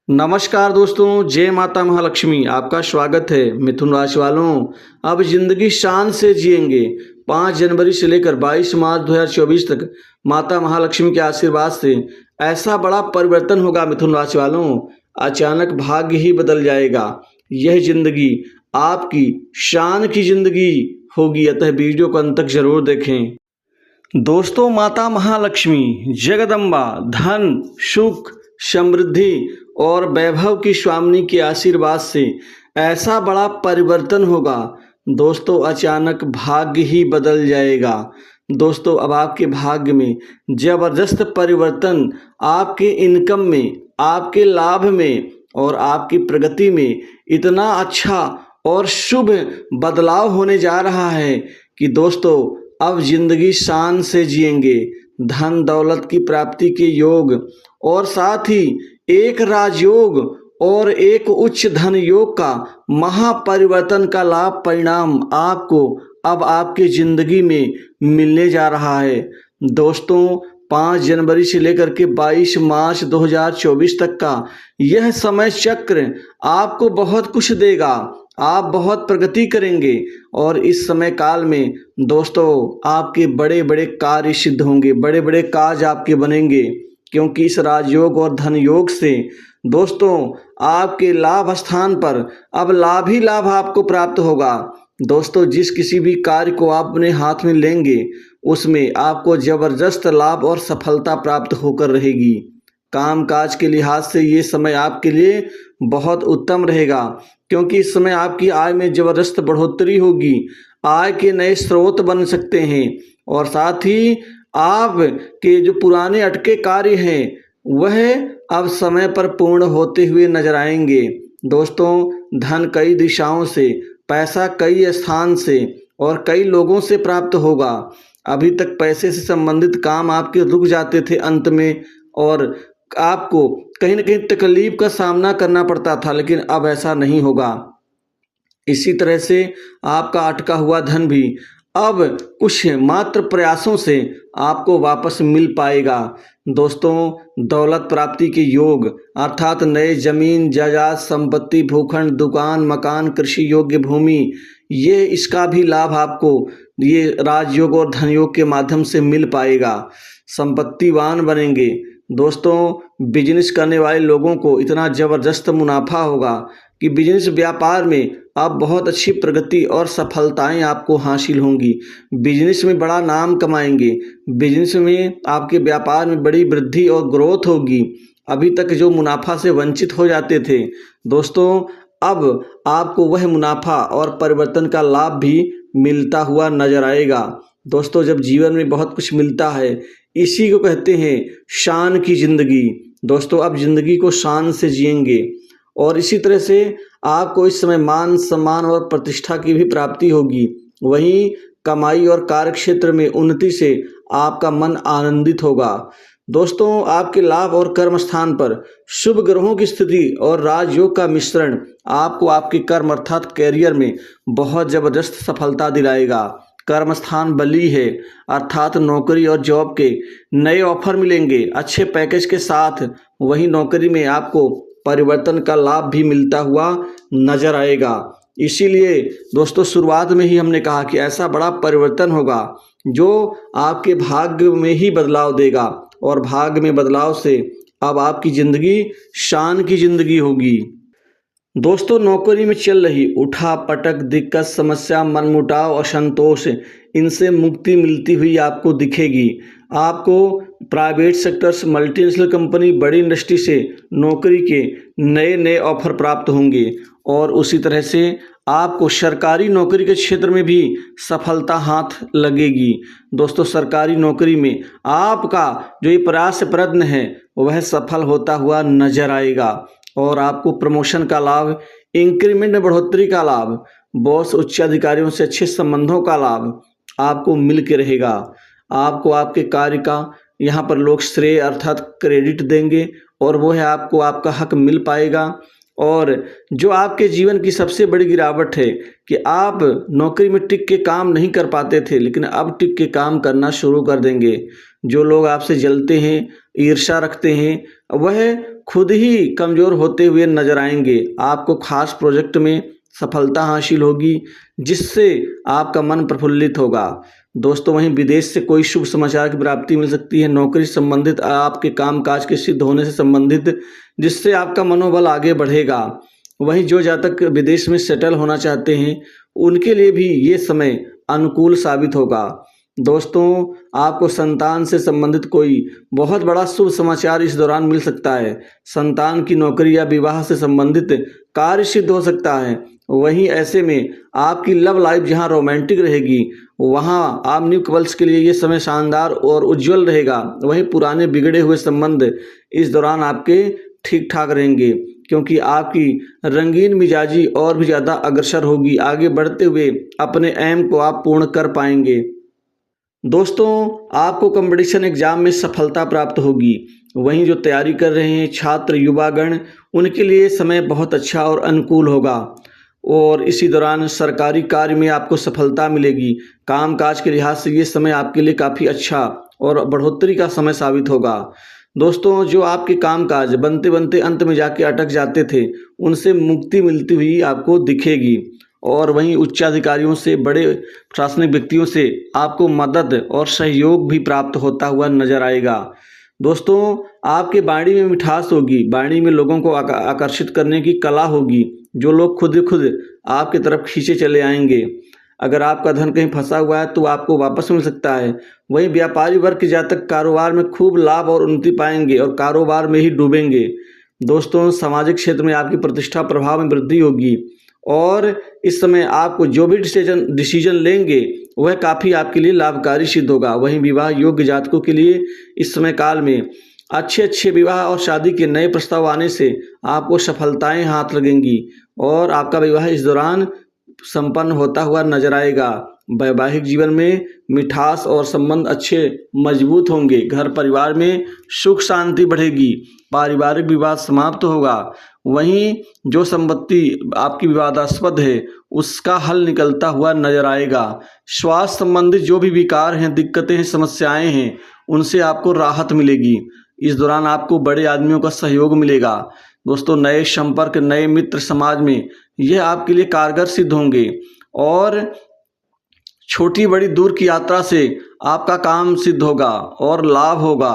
नमस्कार दोस्तों, जय माता महालक्ष्मी। आपका स्वागत है। मिथुन राशि वालों, अब जिंदगी शान से जिएंगे। 5 जनवरी से लेकर 22 मार्च 2024 तक माता महालक्ष्मी के आशीर्वाद से ऐसा बड़ा परिवर्तन होगा। मिथुन राशि वालों, अचानक भाग्य ही बदल जाएगा। यह जिंदगी आपकी शान की जिंदगी होगी, अतः वीडियो को अंत तक जरूर देखें। दोस्तों, माता महालक्ष्मी जगदम्बा धन, सुख, समृद्धि और वैभव की स्वामिनी के आशीर्वाद से ऐसा बड़ा परिवर्तन होगा। दोस्तों, अचानक भाग्य ही बदल जाएगा। दोस्तों, अब आपके भाग्य में जबरदस्त परिवर्तन, आपके इनकम में, आपके लाभ में और आपकी प्रगति में इतना अच्छा और शुभ बदलाव होने जा रहा है कि दोस्तों अब जिंदगी शान से जिएंगे। धन दौलत की प्राप्ति के योग और साथ ही एक राजयोग और एक उच्च धन योग का महापरिवर्तन का लाभ परिणाम आपको अब आपकी जिंदगी में मिलने जा रहा है। दोस्तों, 5 जनवरी से लेकर के 22 मार्च 2024 तक का यह समय चक्र आपको बहुत कुछ देगा। आप बहुत प्रगति करेंगे और इस समय काल में दोस्तों आपके बड़े बड़े कार्य सिद्ध होंगे, बड़े बड़े काज आपके बनेंगे, क्योंकि इस राजयोग और धन योग से दोस्तों आपके लाभ स्थान पर अब लाभ ही लाभ आपको प्राप्त होगा। दोस्तों, जिस किसी भी कार्य को आप अपने हाथ में लेंगे उसमें आपको जबरदस्त लाभ और सफलता प्राप्त होकर रहेगी। काम काज के लिहाज से ये समय आपके लिए बहुत उत्तम रहेगा, क्योंकि इस समय आपकी आय में जबरदस्त बढ़ोतरी होगी। आय के नए स्रोत बन सकते हैं और साथ ही आप के जो पुराने अटके कार्य हैं वह अब समय पर पूर्ण होते हुए नजर आएंगे। दोस्तों, धन कई दिशाओं से, पैसा कई स्थान से और कई लोगों से प्राप्त होगा। अभी तक पैसे से संबंधित काम आपके रुक जाते थे अंत में और आपको कहीं न कहीं तकलीफ का सामना करना पड़ता था, लेकिन अब ऐसा नहीं होगा। इसी तरह से आपका अटका हुआ धन भी अब कुछ मात्र प्रयासों से आपको वापस मिल पाएगा। दोस्तों, दौलत प्राप्ति के योग अर्थात नए जमीन जायदाद संपत्ति भूखंड दुकान मकान कृषि योग्य भूमि, ये इसका भी लाभ आपको ये राजयोग और धन योग के माध्यम से मिल पाएगा। संपत्तिवान बनेंगे। दोस्तों, बिजनेस करने वाले लोगों को इतना ज़बरदस्त मुनाफा होगा कि बिजनेस व्यापार में आप बहुत अच्छी प्रगति और सफलताएं आपको हासिल होंगी। बिजनेस में बड़ा नाम कमाएंगे। बिजनेस में आपके व्यापार में बड़ी वृद्धि और ग्रोथ होगी। अभी तक जो मुनाफा से वंचित हो जाते थे दोस्तों, अब आपको वह मुनाफा और परिवर्तन का लाभ भी मिलता हुआ नजर आएगा। दोस्तों, जब जीवन में बहुत कुछ मिलता है इसी को कहते हैं शान की जिंदगी। दोस्तों, अब जिंदगी को शान से जिएंगे और इसी तरह से आपको इस समय मान सम्मान और प्रतिष्ठा की भी प्राप्ति होगी। वहीं कमाई और कार्य क्षेत्र में उन्नति से आपका मन आनंदित होगा। दोस्तों, आपके लाभ और कर्म स्थान पर शुभ ग्रहों की स्थिति और राजयोग का मिश्रण आपको आपके कर्म अर्थात कैरियर में बहुत जबरदस्त सफलता दिलाएगा। कर्म स्थान बली है अर्थात नौकरी और जॉब के नए ऑफर मिलेंगे अच्छे पैकेज के साथ। वहीं नौकरी में आपको परिवर्तन का लाभ भी मिलता हुआ नजर आएगा। इसीलिए दोस्तों, शुरुआत में ही हमने कहा कि ऐसा बड़ा परिवर्तन होगा जो आपके भाग्य में ही बदलाव देगा और भाग्य में बदलाव से अब आपकी जिंदगी शान की जिंदगी होगी। दोस्तों, नौकरी में चल रही उठा पटक दिक्कत समस्या मनमुटाव असंतोष, इनसे मुक्ति मिलती हुई आपको दिखेगी। आपको प्राइवेट सेक्टर्स मल्टीनेशनल कंपनी बड़ी इंडस्ट्री से नौकरी के नए नए ऑफर प्राप्त होंगे और उसी तरह से आपको सरकारी नौकरी के क्षेत्र में भी सफलता हाथ लगेगी। दोस्तों, सरकारी नौकरी में आपका जो ये प्रयास प्रयत्न है वह सफल होता हुआ नजर आएगा और आपको प्रमोशन का लाभ, इंक्रीमेंट में बढ़ोतरी का लाभ, बॉस उच्च अधिकारियों से अच्छे संबंधों का लाभ आपको मिल के रहेगा। आपको आपके कार्य का यहाँ पर लोग श्रेय अर्थात क्रेडिट देंगे और वो है आपको आपका हक मिल पाएगा। और जो आपके जीवन की सबसे बड़ी गिरावट है कि आप नौकरी में टिक के काम नहीं कर पाते थे, लेकिन अब टिक के काम करना शुरू कर देंगे। जो लोग आपसे जलते हैं, ईर्ष्या रखते हैं, वह खुद ही कमज़ोर होते हुए नजर आएंगे। आपको खास प्रोजेक्ट में सफलता हासिल होगी जिससे आपका मन प्रफुल्लित होगा। दोस्तों वहीं विदेश से कोई शुभ समाचार की प्राप्ति मिल सकती है। नौकरी से संबंधित आपके कामकाज के सिद्ध होने से संबंधित जिससे आपका मनोबल आगे बढ़ेगा। वहीं जो जातक विदेश में सेटल होना चाहते हैं उनके लिए भी ये समय अनुकूल साबित होगा। दोस्तों आपको संतान से संबंधित कोई बहुत बड़ा शुभ समाचार इस दौरान मिल सकता है। संतान की नौकरी या विवाह से संबंधित कार्य सिद्ध हो सकता है। वहीं ऐसे में आपकी लव लाइफ जहां रोमांटिक रहेगी वहां आप न्यू कपल्स के लिए ये समय शानदार और उज्जवल रहेगा। वहीं पुराने बिगड़े हुए संबंध इस दौरान आपके ठीक ठाक रहेंगे क्योंकि आपकी रंगीन मिजाजी और भी ज़्यादा अग्रसर होगी। आगे बढ़ते हुए अपने एम को आप पूर्ण कर पाएंगे। दोस्तों आपको कंपटीशन एग्जाम में सफलता प्राप्त होगी। वहीं जो तैयारी कर रहे हैं छात्र युवागण उनके लिए समय बहुत अच्छा और अनुकूल होगा और इसी दौरान सरकारी कार्य में आपको सफलता मिलेगी। कामकाज के लिहाज से ये समय आपके लिए काफ़ी अच्छा और बढ़ोतरी का समय साबित होगा। दोस्तों जो आपके कामकाज बनते बनते अंत में जाके अटक जाते थे उनसे मुक्ति मिलती हुई आपको दिखेगी और वहीं उच्चाधिकारियों से बड़े प्रशासनिक व्यक्तियों से आपको मदद और सहयोग भी प्राप्त होता हुआ नजर आएगा। दोस्तों आपके वाणी में मिठास होगी। वाणी में लोगों को आकर्षित करने की कला होगी जो लोग खुद आपकी तरफ खींचे चले आएंगे। अगर आपका धन कहीं फंसा हुआ है तो आपको वापस मिल सकता है। वहीं व्यापारी वर्ग के जातक कारोबार में खूब लाभ और उन्नति पाएंगे और कारोबार में ही डूबेंगे। दोस्तों सामाजिक क्षेत्र में आपकी प्रतिष्ठा प्रभाव में वृद्धि होगी और इस समय आपको जो भी डिसीजन लेंगे वह काफ़ी आपके लिए लाभकारी सिद्ध होगा। वहीं विवाह योग्य जातकों के लिए इस समय काल में अच्छे विवाह और शादी के नए प्रस्ताव आने से आपको सफलताएं हाथ लगेंगी और आपका विवाह इस दौरान संपन्न होता हुआ नजर आएगा। वैवाहिक जीवन में मिठास और संबंध अच्छे मजबूत होंगे। घर परिवार में सुख शांति बढ़ेगी। पारिवारिक विवाद समाप्त होगा। वहीं जो संपत्ति आपकी विवादास्पद है उसका हल निकलता हुआ नजर आएगा। स्वास्थ्य संबंधित जो भी विकार हैं, दिक्कतें हैं, समस्याएं हैं उनसे आपको राहत मिलेगी। इस दौरान आपको बड़े आदमियों का सहयोग मिलेगा। दोस्तों नए संपर्क, नए मित्र समाज में यह आपके लिए कारगर सिद्ध होंगे और छोटी बड़ी दूर की यात्रा से आपका काम सिद्ध होगा और लाभ होगा।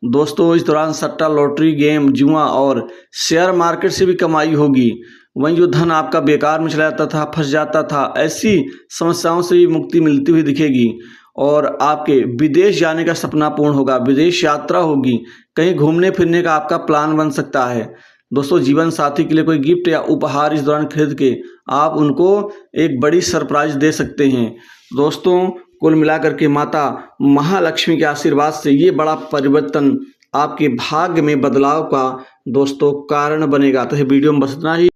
दोस्तों इस दौरान सट्टा, लॉटरी, गेम, जुआ और शेयर मार्केट से भी कमाई होगी। वहीं जो धन आपका बेकार में चला जाता था, फंस जाता था, ऐसी समस्याओं से भी मुक्ति मिलती हुई दिखेगी और आपके विदेश जाने का सपना पूर्ण होगा। विदेश यात्रा होगी। कहीं घूमने फिरने का आपका प्लान बन सकता है। दोस्तों जीवन साथी के लिए कोई गिफ्ट या उपहार इस दौरान खरीद के आप उनको एक बड़ी सरप्राइज दे सकते हैं। दोस्तों कुल मिलाकर के माता महालक्ष्मी के आशीर्वाद से ये बड़ा परिवर्तन आपके भाग्य में बदलाव का दोस्तों कारण बनेगा। तो ये वीडियो में बस इतना ही।